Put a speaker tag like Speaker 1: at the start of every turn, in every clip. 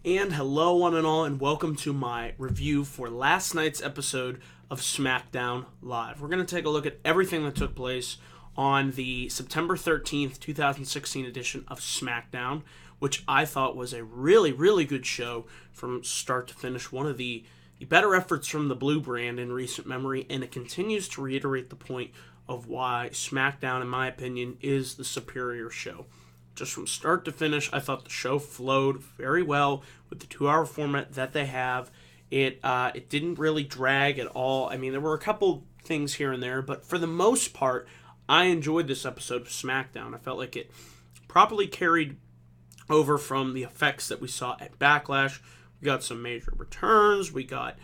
Speaker 1: And hello, one and all, and welcome to my review for last night's episode of SmackDown Live. We're going to take a look at everything that took place on the September 13th, 2016 edition of SmackDown, which I thought was a really, really good show from start to finish. One of the better efforts from the Blue brand in recent memory, and it continues to reiterate the point of why SmackDown, in my opinion, is the superior show. Just from start to finish, I thought the show flowed very well with the 2-hour format that they have. It didn't really drag at all. I mean, there were a couple things here and there, but for the most part, I enjoyed this episode of SmackDown. I felt like it properly carried over from the effects that we saw at Backlash. We got some major returns. We got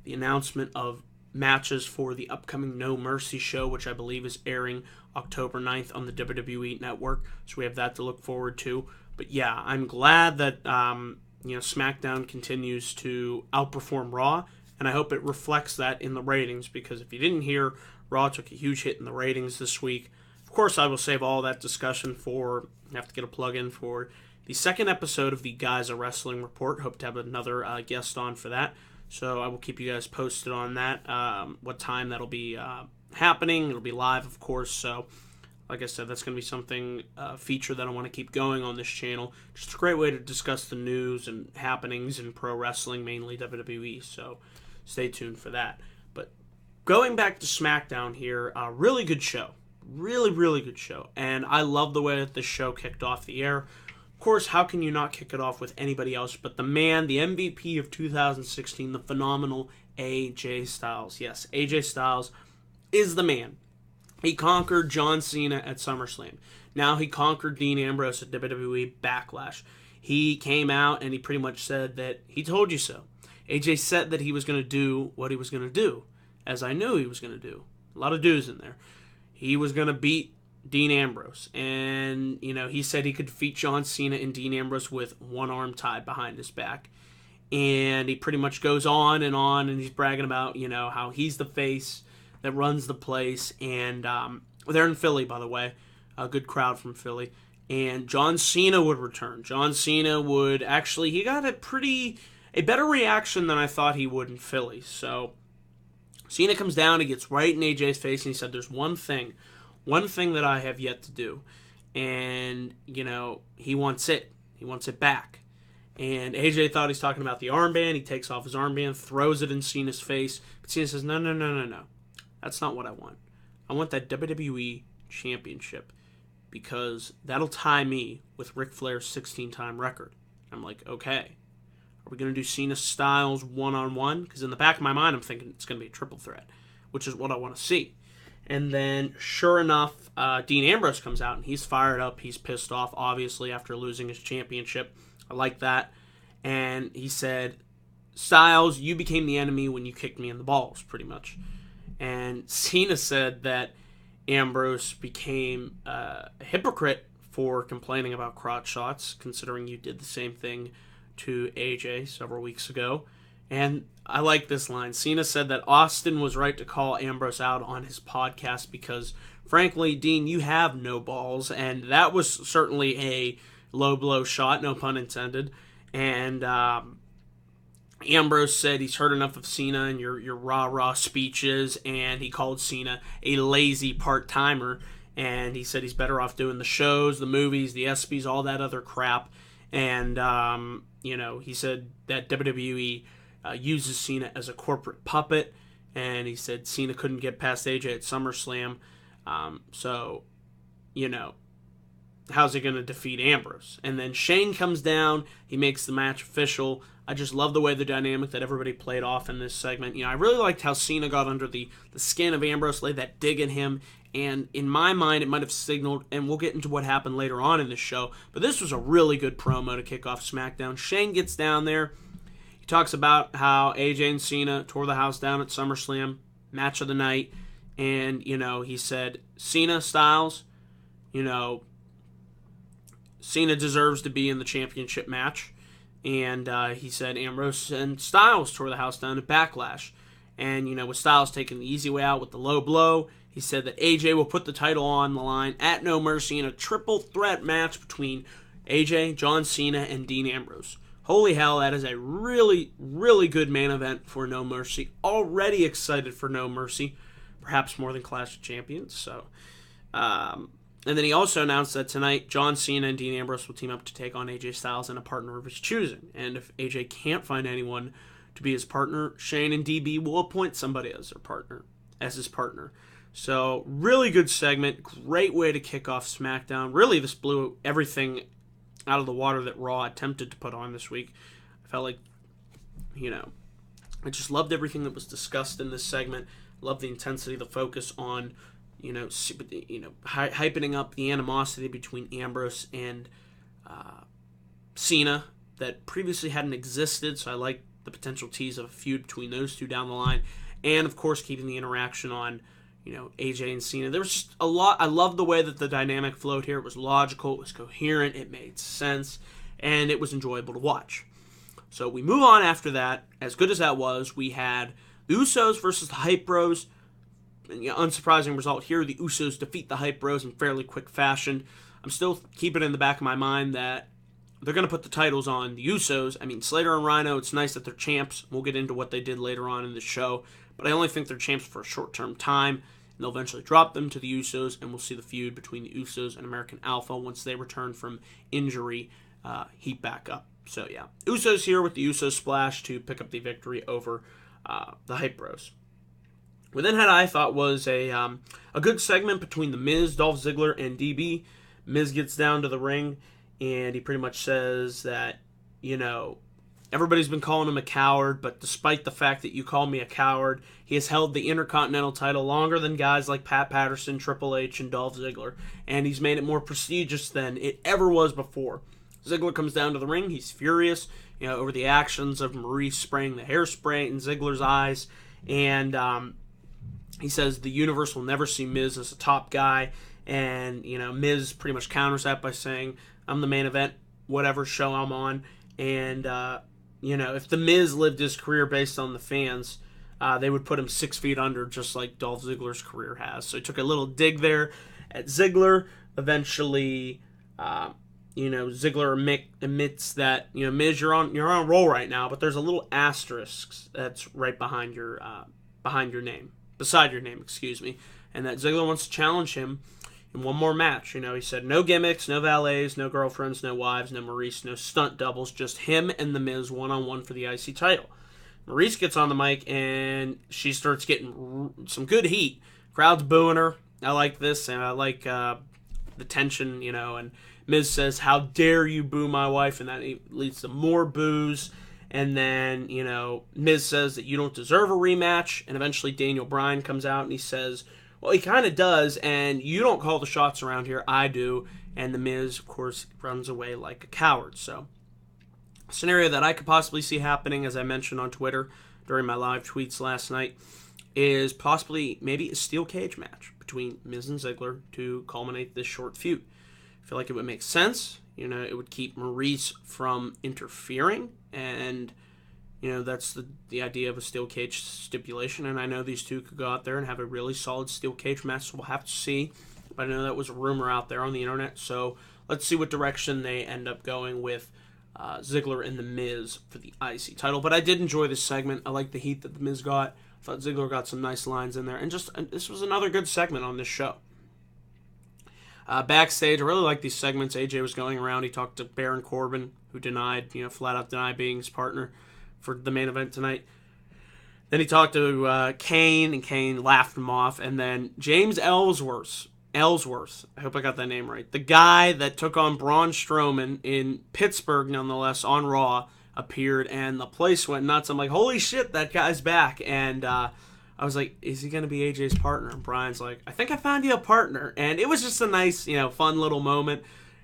Speaker 1: the announcement of matches for the upcoming No Mercy show, which I believe is airing October 9th on the WWE Network. So we have that to look forward to. But yeah, I'm glad that SmackDown continues to outperform Raw, and I hope it reflects that in the ratings, because if you didn't hear, Raw took a huge hit in the ratings this week. Of course, I will save all that discussion for, I have to get a plug in for the second episode of the Guys of Wrestling Report. Hope to have another guest on for that. So I will keep you guys posted on that, what time that'll be happening. It'll be live, of course. So, like I said, that's going to be something, feature that I want to keep going on this channel. Just a great way to discuss the news and happenings in pro wrestling, mainly WWE. So stay tuned for that. But going back to SmackDown here, really good show. Really, really good show. And I love the way that this show kicked off the air. Of course, how can you not kick it off with anybody else but the man, the MVP of 2016, the phenomenal AJ Styles. Yes, AJ Styles is the man. He conquered John Cena at SummerSlam. Now he conquered Dean Ambrose at WWE Backlash. He came out and he pretty much said that he told you so. AJ said that he was going to do what he was going to do, as I knew he was going to do. A lot of do's in there. He was going to beat Dean Ambrose, and he said he could defeat John Cena and Dean Ambrose with one arm tied behind his back. And he pretty much goes on, and he's bragging about how he's the face that runs the place. And they're in Philly, by the way, a good crowd from Philly. And John Cena would return. John Cena would he got a better reaction than I thought he would in Philly. So Cena comes down, he gets right in AJ's face, and he said, "There's one thing that I have yet to do." And, he wants it. He wants it back. And AJ thought he's talking about the armband. He takes off his armband, throws it in Cena's face. But Cena says, no. That's not what I want. I want that WWE Championship, because that'll tie me with Ric Flair's 16-time record. I'm like, okay. Are we going to do Cena Styles one-on-one? Because in the back of my mind, I'm thinking it's going to be a triple threat, which is what I want to see. And then, sure enough, Dean Ambrose comes out, and he's fired up. He's pissed off, obviously, after losing his championship. I like that. And he said, "Styles, you became the enemy when you kicked me in the balls," pretty much. And Cena said that Ambrose became a hypocrite for complaining about crotch shots, considering you did the same thing to AJ several weeks ago. And I like this line. Cena said that Austin was right to call Ambrose out on his podcast because, frankly, Dean, you have no balls. And that was certainly a low blow shot, no pun intended. And Ambrose said he's heard enough of Cena and your rah-rah speeches, and he called Cena a lazy part-timer. And he said he's better off doing the shows, the movies, the ESPYs, all that other crap. And, he said that WWE uses Cena as a corporate puppet, and he said Cena couldn't get past AJ at SummerSlam, how's he going to defeat Ambrose? And then Shane comes down, he makes the match official. I just love the way the dynamic that everybody played off in this segment. I really liked how Cena got under the skin of Ambrose, laid that dig in him, and in my mind it might have signaled, and we'll get into what happened later on in this show, but this was a really good promo to kick off SmackDown. Shane gets down there. He talks about how AJ and Cena tore the house down at SummerSlam, match of the night, and, he said, Cena, Styles, Cena deserves to be in the championship match, and he said Ambrose and Styles tore the house down at Backlash, and, with Styles taking the easy way out with the low blow, he said that AJ will put the title on the line at No Mercy in a triple threat match between AJ, John Cena, and Dean Ambrose. Holy hell, that is a really, really good main event for No Mercy. Already excited for No Mercy, perhaps more than Clash of Champions. So, and then he also announced that tonight John Cena and Dean Ambrose will team up to take on AJ Styles and a partner of his choosing. And if AJ can't find anyone to be his partner, Shane and DB will appoint somebody as their partner, as his partner. So, really good segment. Great way to kick off SmackDown. Really, this blew everything out of the water that Raw attempted to put on this week. I felt like, I just loved everything that was discussed in this segment. Loved the intensity, the focus on, hypening up the animosity between Ambrose and Cena that previously hadn't existed. So I like the potential tease of a feud between those two down the line. And, of course, keeping the interaction on AJ and Cena. There was just a lot. I love the way that the dynamic flowed here. It was logical, it was coherent, it made sense, and it was enjoyable to watch. So we move on after that. As good as that was, we had the Usos versus the Hype Bros. Unsurprising result here. The Usos defeat the Hype Bros in fairly quick fashion. I'm still keeping it in the back of my mind that they're going to put the titles on the Usos. I mean, Slater and Rhino, it's nice that they're champs. We'll get into what they did later on in the show. But I only think they're champs for a short-term time. And they'll eventually drop them to the Usos, and we'll see the feud between the Usos and American Alpha once they return from injury, heat back up. So, yeah. Usos here with the Usos splash to pick up the victory over the Hype Bros. We then had, I thought, was a good segment between The Miz, Dolph Ziggler, and DB. Miz gets down to the ring, and he pretty much says that, everybody's been calling him a coward, but despite the fact that you call me a coward, he has held the Intercontinental title longer than guys like Pat Patterson, Triple H, and Dolph Ziggler, and he's made it more prestigious than it ever was before. Ziggler comes down to the ring. He's furious, over the actions of Maurice spraying the hairspray in Ziggler's eyes, and he says the universe will never see Miz as a top guy, and, Miz pretty much counters that by saying, I'm the main event, whatever show I'm on, and, if The Miz lived his career based on the fans, they would put him 6 feet under, just like Dolph Ziggler's career has. So he took a little dig there at Ziggler. Eventually, Ziggler admits that, Miz, you're on a roll right now, but there's a little asterisk that's right behind your name, beside your name, and that Ziggler wants to challenge him in one more match. He said no gimmicks, no valets, no girlfriends, no wives, no Maurice, no stunt doubles, just him and The Miz one-on-one for the IC title. Maurice gets on the mic, and she starts getting some good heat. Crowd's booing her. I like this, and I like the tension, and Miz says, how dare you boo my wife, and that leads to more boos. And then, Miz says that you don't deserve a rematch, and eventually Daniel Bryan comes out, and he says, well, he kind of does, and you don't call the shots around here, I do. And The Miz, of course, runs away like a coward. So, a scenario that I could possibly see happening, as I mentioned on Twitter during my live tweets last night, is possibly maybe a steel cage match between Miz and Ziggler to culminate this short feud. I feel like it would make sense. It would keep Maurice from interfering, and that's the idea of a steel cage stipulation, and I know these two could go out there and have a really solid steel cage match, so we'll have to see. But I know that was a rumor out there on the internet, so let's see what direction they end up going with Ziggler and The Miz for the IC title. But I did enjoy this segment. I like the heat that The Miz got. I thought Ziggler got some nice lines in there, and this was another good segment on this show. Backstage, I really like these segments. AJ was going around. He talked to Baron Corbin, who flat out denied being his partner for the main event tonight. Then he talked to Kane, and Kane laughed him off. And then James Ellsworth, I hope I got that name right, the guy that took on Braun Strowman in Pittsburgh, nonetheless, on Raw, appeared, and the place went nuts. I'm like, holy shit, that guy's back. And I was like, is he going to be AJ's partner? And Brian's like, I think I found you a partner. And it was just a nice, fun little moment.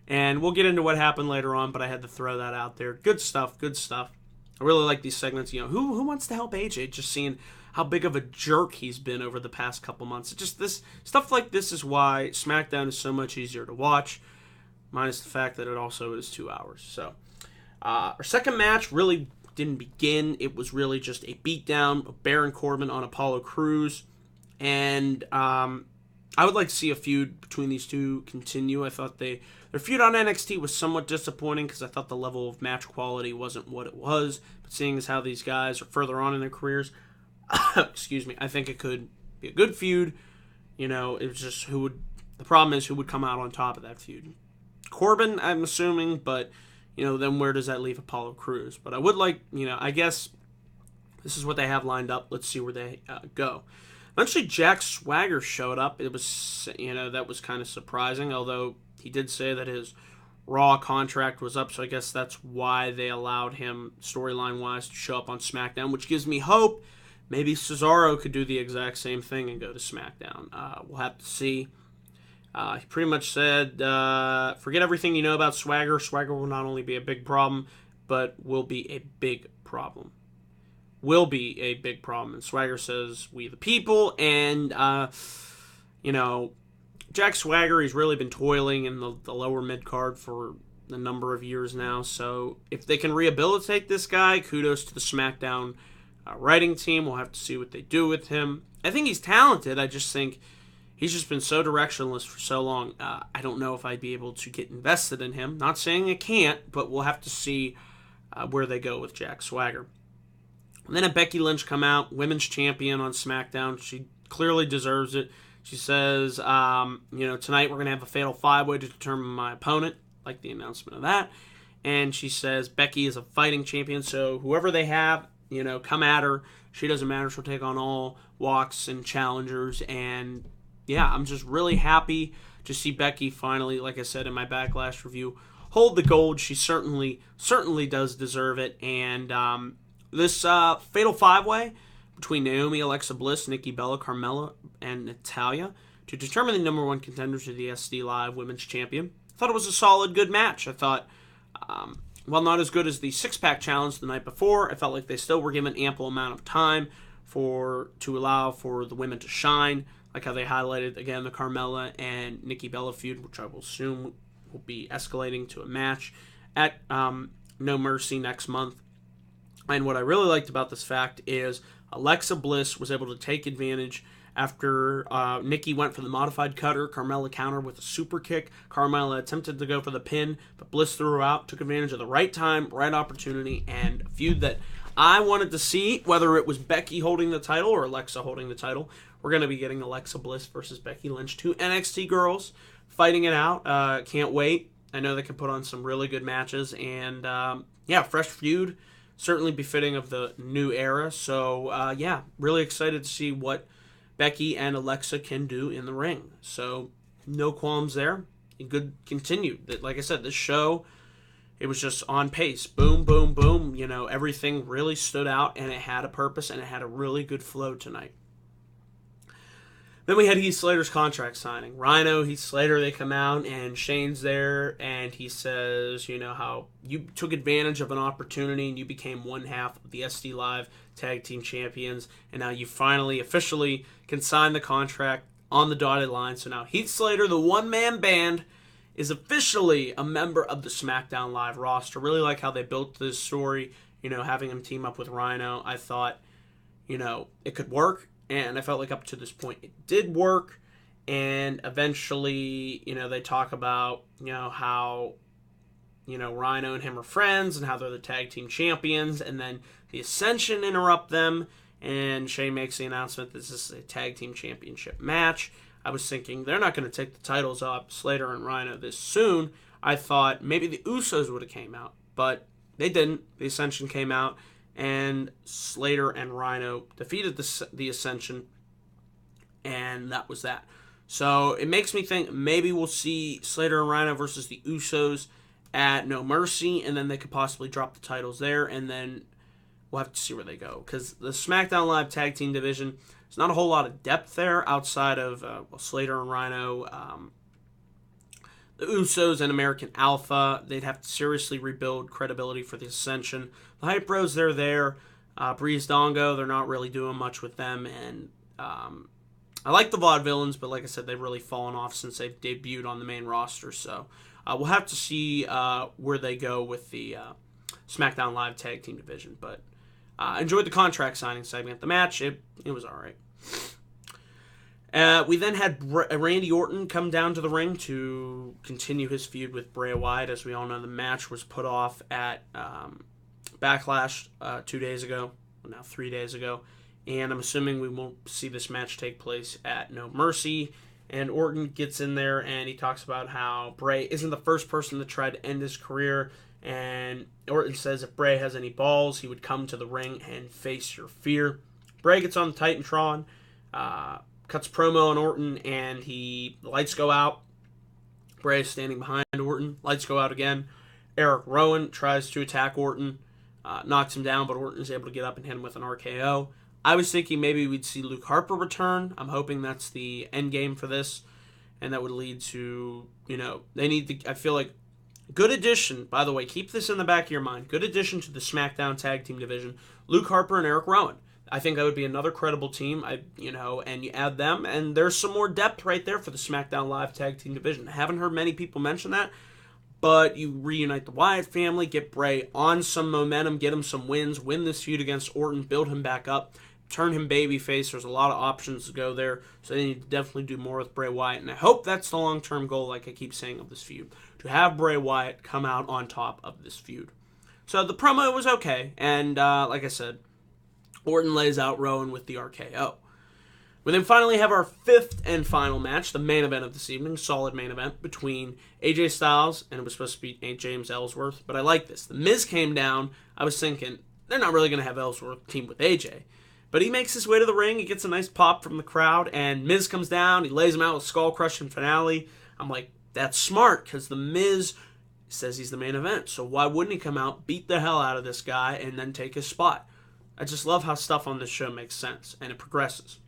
Speaker 1: And we'll get into what happened later on, but I had to throw that out there. Good stuff. I really like these segments. Who wants to help AJ? Just seeing how big of a jerk he's been over the past couple months. Just this stuff like this is why SmackDown is so much easier to watch, minus the fact that it also is 2 hours. So our second match really didn't begin. It was really just a beatdown of Baron Corbin on Apollo Crews, and I would like to see a feud between these two continue. I thought their feud on NXT was somewhat disappointing because I thought the level of match quality wasn't what it was. But seeing as how these guys are further on in their careers, excuse me, I think it could be a good feud. It was just the problem is who would come out on top of that feud. Corbin, I'm assuming, but, then where does that leave Apollo Crews? But I would like, I guess this is what they have lined up. Let's see where they go. Eventually, Jack Swagger showed up. It was, that was kind of surprising, although he did say that his Raw contract was up, so I guess that's why they allowed him, storyline-wise, to show up on SmackDown, which gives me hope. Maybe Cesaro could do the exact same thing and go to SmackDown. We'll have to see. He pretty much said, forget everything you know about Swagger. Swagger will not only be a big problem, but will be a big problem. Will be a big problem. And Swagger says, we the people. And, Jack Swagger, he's really been toiling in the lower mid-card for a number of years now. So if they can rehabilitate this guy, kudos to the SmackDown writing team. We'll have to see what they do with him. I think he's talented. I just think he's just been so directionless for so long. I don't know if I'd be able to get invested in him. Not saying I can't, but we'll have to see where they go with Jack Swagger. And then Becky Lynch come out, women's champion on SmackDown. She clearly deserves it. She says, tonight we're going to have a fatal five-way to determine my opponent. Like the announcement of that. And she says Becky is a fighting champion, so whoever they have, come at her. She doesn't matter. She'll take on all walks and challengers. And, yeah, I'm just really happy to see Becky finally, like I said in my Backlash review, hold the gold. She certainly does deserve it. And this fatal five-way between Naomi, Alexa Bliss, Nikki Bella, Carmella, and Natalya to determine the number one contender to the SD Live Women's Champion. I thought it was a solid, good match. I thought, while not as good as the six-pack challenge the night before, I felt like they still were given ample amount of time to allow for the women to shine, like how they highlighted, again, the Carmella and Nikki Bella feud, which I will assume will be escalating to a match at No Mercy next month. And what I really liked about this fact is Alexa Bliss was able to take advantage after Nikki went for the modified cutter. Carmella countered with a super kick. Carmella attempted to go for the pin, but Bliss threw her out, took advantage of the right time, right opportunity, and a feud that I wanted to see, whether it was Becky holding the title or Alexa holding the title. We're going to be getting Alexa Bliss versus Becky Lynch, two NXT girls fighting it out. Can't wait. I know they can put on some really good matches, and fresh feud. Certainly befitting of the new era. So, really excited to see what Becky and Alexa can do in the ring. So, no qualms there. And good continue. Like I said, this show, it was just on pace. Boom, boom, boom. Everything really stood out, and it had a purpose, and it had a really good flow tonight. Then we had Heath Slater's contract signing. Rhino, Heath Slater, they come out, and Shane's there, and he says, how you took advantage of an opportunity, and you became one half of the SD Live Tag Team Champions, and now you finally, officially, can sign the contract on the dotted line. So now Heath Slater, the one-man band, is officially a member of the SmackDown Live roster. Really like how they built this story, having him team up with Rhino. I thought, it could work. And I felt like up to this point it did work. And eventually, they talk about, how, Rhino and him are friends and how they're the tag team champions. And then the Ascension interrupt them. And Shane makes the announcement this is a tag team championship match. I was thinking they're not going to take the titles off Slater and Rhino this soon. I thought maybe the Usos would have came out. But they didn't. The Ascension came out. And Slater and Rhino defeated the Ascension, and that was that. So it makes me think maybe we'll see Slater and Rhino versus the Usos at No Mercy, and then they could possibly drop the titles there, and then we'll have to see where they go. Because the SmackDown Live Tag Team division, there's not a whole lot of depth there outside of Slater and Rhino, the Usos and American Alpha. They'd have to seriously rebuild credibility for the Ascension. The Hype Bros, they're there. Breeze Dongo, they're not really doing much with them. And I like the Vaudevillains, but like I said, they've really fallen off since they've debuted on the main roster. So we'll have to see where they go with the SmackDown Live Tag Team division. But enjoyed the contract signing segment. The match, it was all right. We then had Randy Orton come down to the ring to continue his feud with Bray Wyatt. As we all know, the match was put off at Backlash 2 days ago, well, now 3 days ago. And I'm assuming we won't see this match take place at No Mercy. And Orton gets in there and he talks about how Bray isn't the first person to try to end his career. And Orton says if Bray has any balls, he would come to the ring and face your fear. Bray gets on the Titantron, cuts promo on Orton, and the lights go out. Bray is standing behind Orton. Lights go out again. Eric Rowan tries to attack Orton, knocks him down, but Orton is able to get up and hit him with an RKO. I was thinking maybe we'd see Luke Harper return. I'm hoping that's the end game for this, and that would lead to, they need to, I feel like, good addition, by the way, keep this in the back of your mind, good addition to the SmackDown Tag Team division, Luke Harper and Eric Rowan. I think that would be another credible team, and you add them, and there's some more depth right there for the SmackDown Live Tag Team division. I haven't heard many people mention that, but you reunite the Wyatt family, get Bray on some momentum, get him some wins, win this feud against Orton, build him back up, turn him babyface. There's a lot of options to go there, so they need to definitely do more with Bray Wyatt, and I hope that's the long-term goal, like I keep saying, of this feud, to have Bray Wyatt come out on top of this feud. So the promo was okay, and like I said, Orton lays out Rowan with the RKO. We then finally have our fifth and final match, the main event of this evening, solid main event, between AJ Styles, and it was supposed to be James Ellsworth, but I like this. The Miz came down. I was thinking, they're not really going to have Ellsworth team with AJ. But he makes his way to the ring, he gets a nice pop from the crowd, and Miz comes down, he lays him out with skull-crushing finale. I'm like, that's smart, because the Miz says he's the main event, so why wouldn't he come out, beat the hell out of this guy, and then take his spot? I just love how stuff on this show makes sense, and it progresses.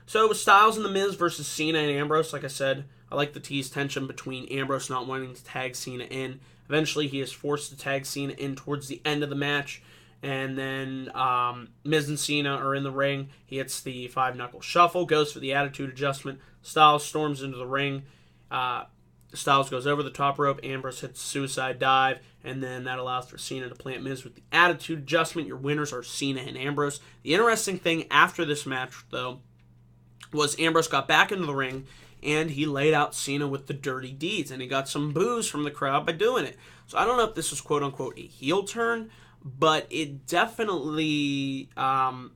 Speaker 1: So it was Styles and The Miz versus Cena and Ambrose. Like I said, I like the tease tension between Ambrose not wanting to tag Cena in. Eventually, he is forced to tag Cena in towards the end of the match, and then Miz and Cena are in the ring. He hits the 5-knuckle shuffle, goes for the attitude adjustment. Styles storms into the ring. Styles goes over the top rope. Ambrose hits a suicide dive, and then that allows for Cena to plant Miz with the attitude adjustment. Your winners are Cena and Ambrose. The interesting thing after this match, though, was Ambrose got back into the ring, and he laid out Cena with the dirty deeds, and he got some boos from the crowd by doing it. So I don't know if this was quote-unquote a heel turn, but it definitely, I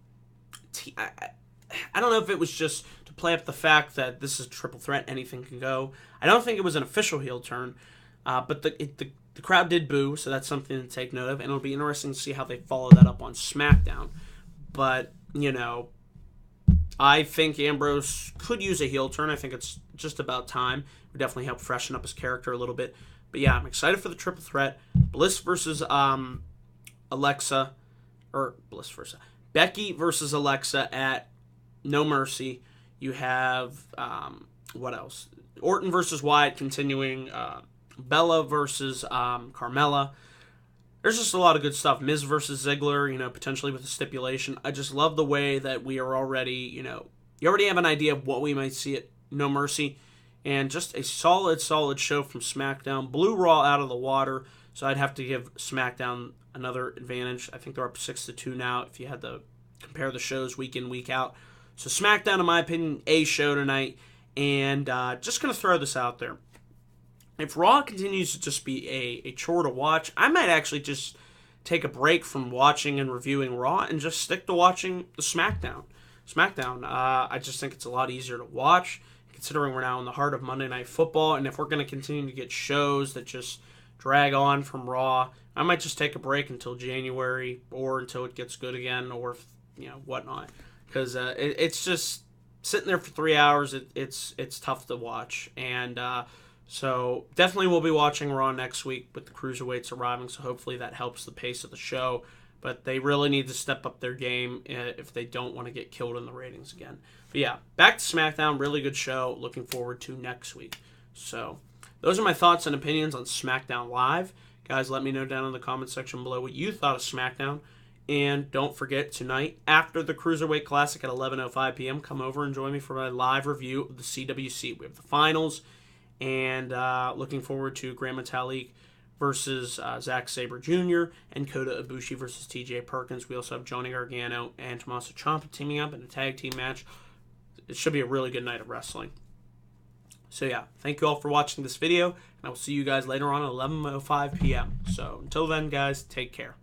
Speaker 1: don't know if it was just to play up the fact that this is a triple threat, anything can go. I don't think it was an official heel turn, but the crowd did boo, so that's something to take note of, and it'll be interesting to see how they follow that up on SmackDown. But, I think Ambrose could use a heel turn. I think it's just about time. It would definitely help freshen up his character a little bit. But yeah, I'm excited for the triple threat. Becky versus Alexa at No Mercy. You have, what else? Orton versus Wyatt continuing. Bella versus Carmella. There's just a lot of good stuff. Miz versus Ziggler, potentially with a stipulation. I just love the way that we are already, you already have an idea of what we might see at No Mercy. And just a solid show from SmackDown. Blew Raw out of the water, so I'd have to give SmackDown another advantage. I think they're up 6-2 now if you had to compare the shows week in, week out. So SmackDown, in my opinion, a show tonight. And just going to throw this out there. If Raw continues to just be a chore to watch, I might actually just take a break from watching and reviewing Raw and just stick to watching the SmackDown. I just think it's a lot easier to watch, considering we're now in the heart of Monday Night Football, and if we're going to continue to get shows that just drag on from Raw, I might just take a break until January or until it gets good again or, whatnot. Because it's just sitting there for 3 hours, it's tough to watch. And so definitely we'll be watching Raw next week with the Cruiserweights arriving, so hopefully that helps the pace of the show. But they really need to step up their game if they don't want to get killed in the ratings again. But yeah, back to SmackDown. Really good show. Looking forward to next week. So those are my thoughts and opinions on SmackDown Live. Guys, let me know down in the comment section below what you thought of SmackDown. And don't forget, tonight, after the Cruiserweight Classic at 11:05 p.m., come over and join me for my live review of the CWC. We have the finals, and looking forward to Gran Metalik versus Zack Sabre Jr. and Kota Ibushi versus TJ Perkins. We also have Johnny Gargano and Tommaso Ciampa teaming up in a tag team match. it should be a really good night of wrestling. So yeah, thank you all for watching this video, and I will see you guys later on at 11:05 p.m. So until then, guys, take care.